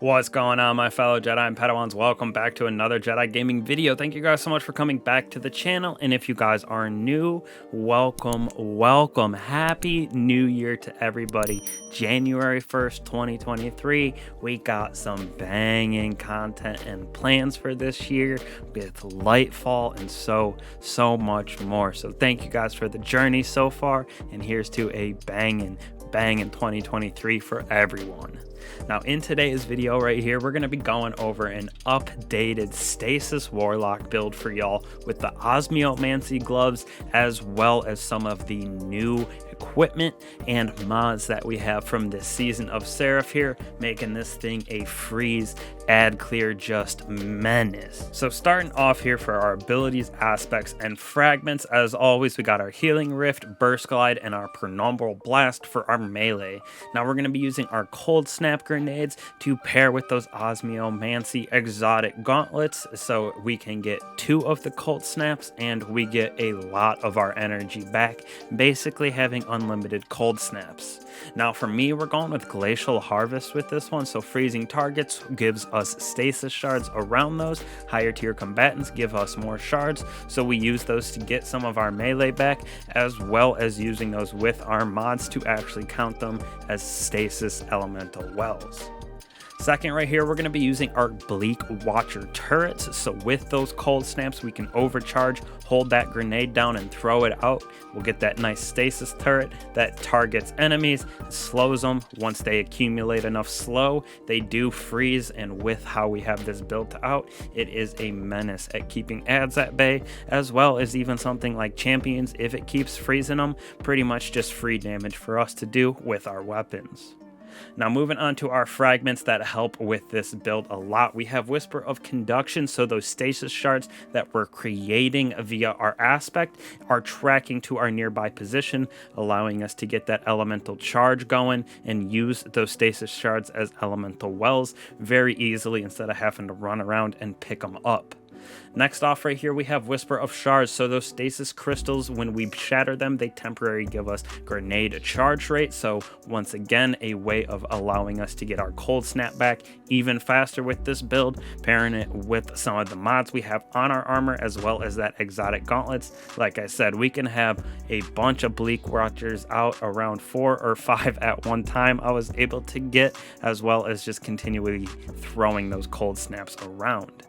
What's going on, my fellow Jedi and Padawans? Welcome back to another Jedi gaming video. Thank you guys so much for coming back to the channel. And if you guys are new, welcome. Happy New Year to everybody. January 1st, 2023. We got some banging content and plans for this year with Lightfall and so much more. So thank you guys for the journey so far. And here's to a banging 2023 for everyone. Now in today's video right here, we're going to be going over an updated Stasis Warlock build for y'all with the Osmiomancy Gloves, as well as some of the new equipment and mods that we have from this season of Seraph here, making this thing a freeze ad clear just menace. So starting off here for our abilities, aspects, and fragments, as always, we got our Healing Rift, Burst Glide, and our Penumbral Blast for our melee. Now we're going to be using our Coldsnap Grenades to pair with those Osmiomancy Exotic Gauntlets, so we can get 2 of the Coldsnaps and we get a lot of our energy back, basically having unlimited Coldsnaps. Now for me, we're going with Glacial Harvest with this one, so freezing targets gives us stasis shards around those. Higher tier combatants give us more shards, so we use those to get some of our melee back, as well as using those with our mods to actually count them as stasis elemental wells. Second right here, we're going to be using our Bleak Watcher turrets. So with those cold snaps, we can overcharge, hold that grenade down and throw it out. We'll get that nice stasis turret that targets enemies, slows them. Once they accumulate enough slow, they do freeze. And with how we have this built out, it is a menace at keeping ads at bay, as well as even something like champions. If it keeps freezing them, pretty much just free damage for us to do with our weapons. Now moving on to our fragments that help with this build a lot, we have Whisper of Conduction, so those stasis shards that we're creating via our aspect are tracking to our nearby position, allowing us to get that elemental charge going and use those stasis shards as elemental wells very easily instead of having to run around and pick them up. Next off right here, we have Whisper of Shards, so those stasis crystals, when we shatter them, they temporarily give us grenade charge rate, so once again a way of allowing us to get our cold snap back even faster with this build, pairing it with some of the mods we have on our armor, as well as that exotic gauntlets. Like I said, we can have a bunch of Bleak Watchers out, around 4 or 5 at one time I was able to get, as well as just continually throwing those cold snaps around.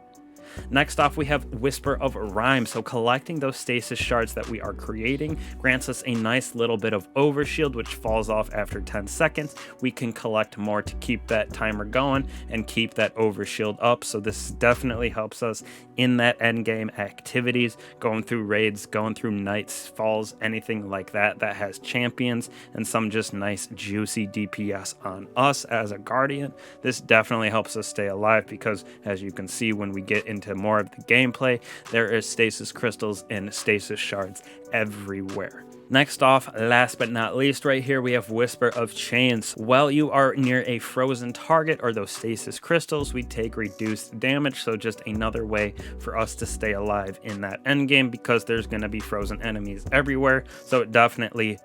Next off, we have Whisper of Rhyme, so collecting those stasis shards that we are creating grants us a nice little bit of overshield, which falls off after 10 seconds. We can collect more to keep that timer going and keep that overshield up, so this definitely helps us in that endgame activities, going through raids, going through nights, falls, anything like that that has champions and some just nice juicy DPS on us as a guardian. This definitely helps us stay alive because, as you can see when we get into more of the gameplay, there is stasis crystals and stasis shards everywhere. Next off, last but not least, right here we have Whisper of Chains. While you are near a frozen target or those stasis crystals, we take reduced damage, so just another way for us to stay alive in that endgame, because there's going to be frozen enemies everywhere, so it definitely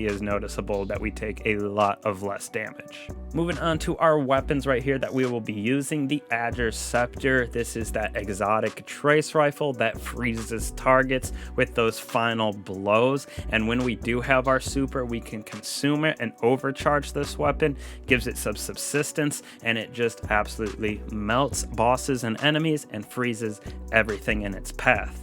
is noticeable that we take a lot of less damage. Moving on to our weapons right here that we will be using, the Azure Scepter. This is that exotic trace rifle that freezes targets with those final blows. And when we do have our super, we can consume it and overcharge this weapon, gives it some subsistence, and it just absolutely melts bosses and enemies and freezes everything in its path.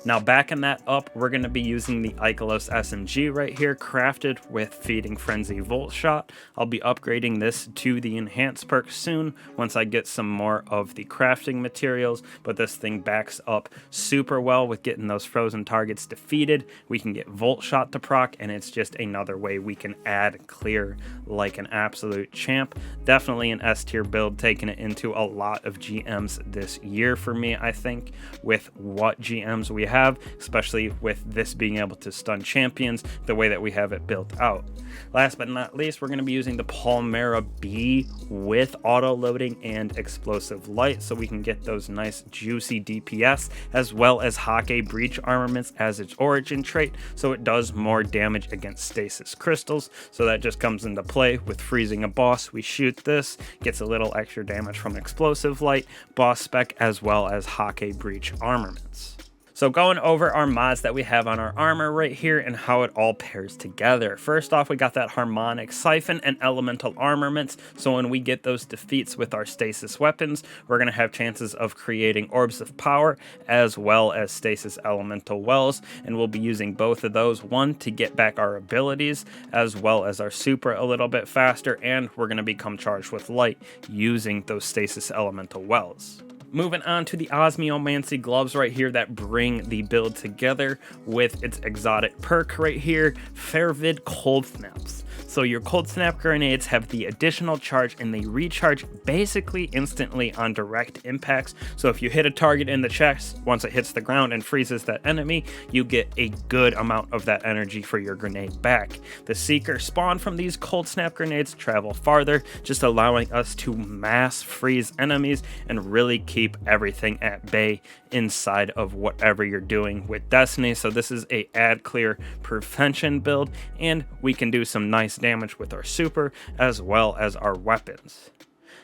Now backing that up, we're going to be using the Ikelos SMG right here, crafted with Feeding Frenzy Volt Shot. I'll be upgrading this to the enhanced perk soon once I get some more of the crafting materials, but this thing backs up super well with getting those frozen targets defeated. We can get Volt Shot to proc, and it's just another way we can add clear like an absolute champ. Definitely an S tier build, taking it into a lot of GMs this year for me, I think, with what GMs we have, especially with this being able to stun champions the way that we have it built out. Last but not least, we're going to be using the Palmera B with auto loading and explosive light, so we can get those nice juicy DPS, as well as Hake Breach armaments as its origin trait, so it does more damage against stasis crystals. So that just comes into play with freezing a boss. We shoot this, gets a little extra damage from explosive light, boss spec, as well as Hake Breach armaments. So going over our mods that we have on our armor right here and how it all pairs together. First off, we got that Harmonic Siphon and Elemental Armaments. So when we get those defeats with our Stasis weapons, we're going to have chances of creating Orbs of Power as well as Stasis Elemental Wells. And we'll be using both of those, one to get back our abilities as well as our super a little bit faster. And we're going to become charged with light using those Stasis Elemental Wells. Moving on to the Osmiomancy Gloves right here that bring the build together with its exotic perk right here, Fervid Coldsnaps. So your Coldsnap grenades have the additional charge and they recharge basically instantly on direct impacts. So if you hit a target in the chest, once it hits the ground and freezes that enemy, you get a good amount of that energy for your grenade back. The Seekers spawned from these Coldsnap grenades travel farther, just allowing us to mass freeze enemies and really keep everything at bay inside of whatever you're doing with Destiny. So this is a ad clear prevention build, and we can do some nice damage with our super as well as our weapons.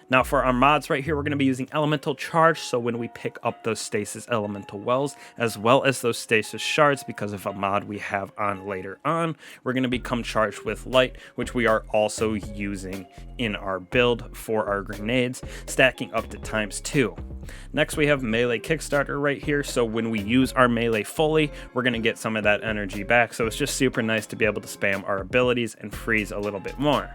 Now for our mods right here, we're going to be using Elemental Charge, so when we pick up those Stasis Elemental Wells, as well as those Stasis Shards, because of a mod we have on later on, we're going to become charged with Light, which we are also using in our build for our grenades, stacking up to ×2. Next we have Melee Kickstarter right here, so when we use our melee fully, we're going to get some of that energy back, so it's just super nice to be able to spam our abilities and freeze a little bit more.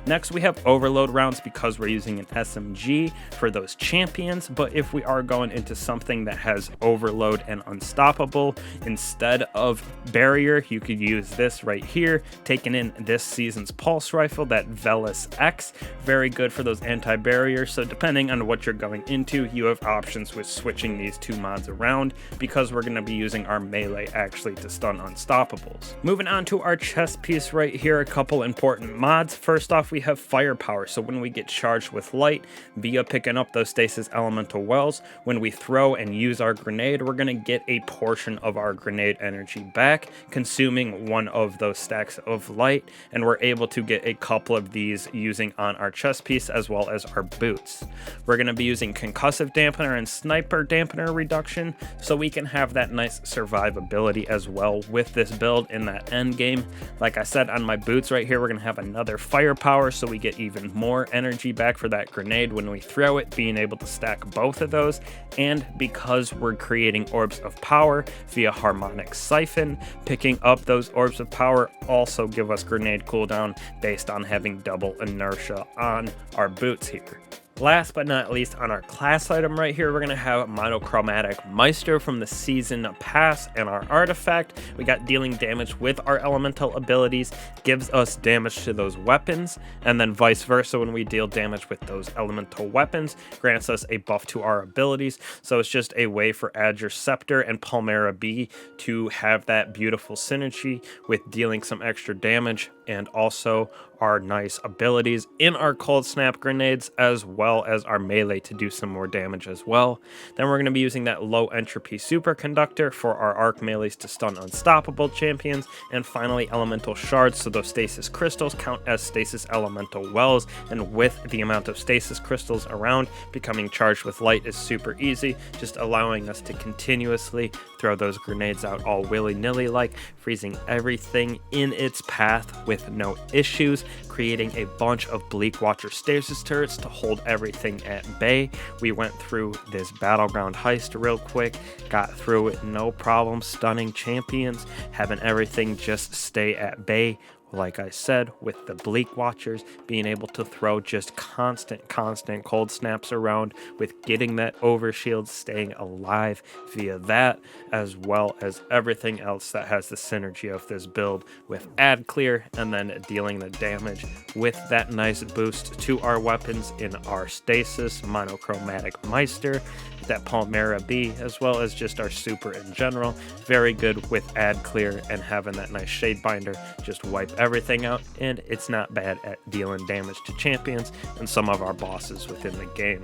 Next we have Overload rounds because we're using an SMG for those champions, but if we are going into something that has Overload and Unstoppable instead of Barrier, you could use this right here, taking in this season's Pulse Rifle, that Velis X, very good for those anti-barriers. So depending on what you're going into, you have options with switching these two mods around, because we're going to be using our melee actually to stun Unstoppables. Moving on to our chest piece right here, a couple important mods. First off, we have Firepower, so when we get charged with light via picking up those Stasis Elemental Wells, when we throw and use our grenade, we're going to get a portion of our grenade energy back, consuming one of those stacks of light, and we're able to get a couple of these using on our chest piece as well as our boots. We're going to be using Concussive Dampener and Sniper Dampener Reduction, so we can have that nice survivability as well with this build in that end game. Like I said, on my boots right here, we're going to have another Firepower, so we get even more energy back for that grenade when we throw it, being able to stack both of those. And because we're creating Orbs of Power via Harmonic Siphon, picking up those Orbs of Power also give us grenade cooldown based on having double inertia on our boots here. Last but not least, on our class item right here, we're going to have Monochromatic Meister from the Season Pass and our artifact. We got dealing damage with our elemental abilities, gives us damage to those weapons, and then vice versa, when we deal damage with those elemental weapons, grants us a buff to our abilities. So it's just a way for Azure Scepter and Palmera B to have that beautiful synergy with dealing some extra damage, and also our nice abilities in our Coldsnap grenades as well as our melee to do some more damage as well. Then we're going to be using that low entropy superconductor for our arc melees to stun unstoppable champions, and finally elemental shards, so those stasis crystals count as stasis elemental wells, and with the amount of stasis crystals around, becoming charged with light is super easy, just allowing us to continuously throw those grenades out all willy-nilly like, freezing everything in its path with no issues, creating a bunch of Bleak Watcher stasis turrets to hold everything at bay. We went through this battleground heist real quick, got through it no problem, stunning champions, having everything just stay at bay. Like I said, with the Bleak Watchers, being able to throw just constant cold snaps around, with getting that overshield, staying alive via that, as well as everything else that has the synergy of this build with ad clear, and then dealing the damage with that nice boost to our weapons in our Stasis Monochromatic Meister. that Palmera B, as well as just our super in general. Very good with ad clear and having that nice shade binder, just wipe everything out, and it's not bad at dealing damage to champions and some of our bosses within the game.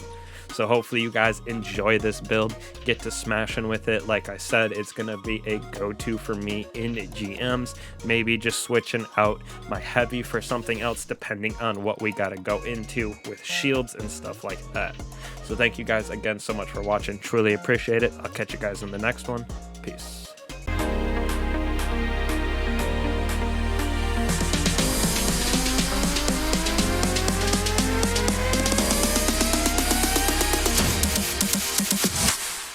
So hopefully you guys enjoy this build, get to smashing with it. Like I said, it's going to be a go-to for me in GMs, maybe just switching out my heavy for something else depending on what we got to go into with shields and stuff like that. So thank you guys again so much for watching, truly appreciate it. I'll catch you guys in the next one. Peace.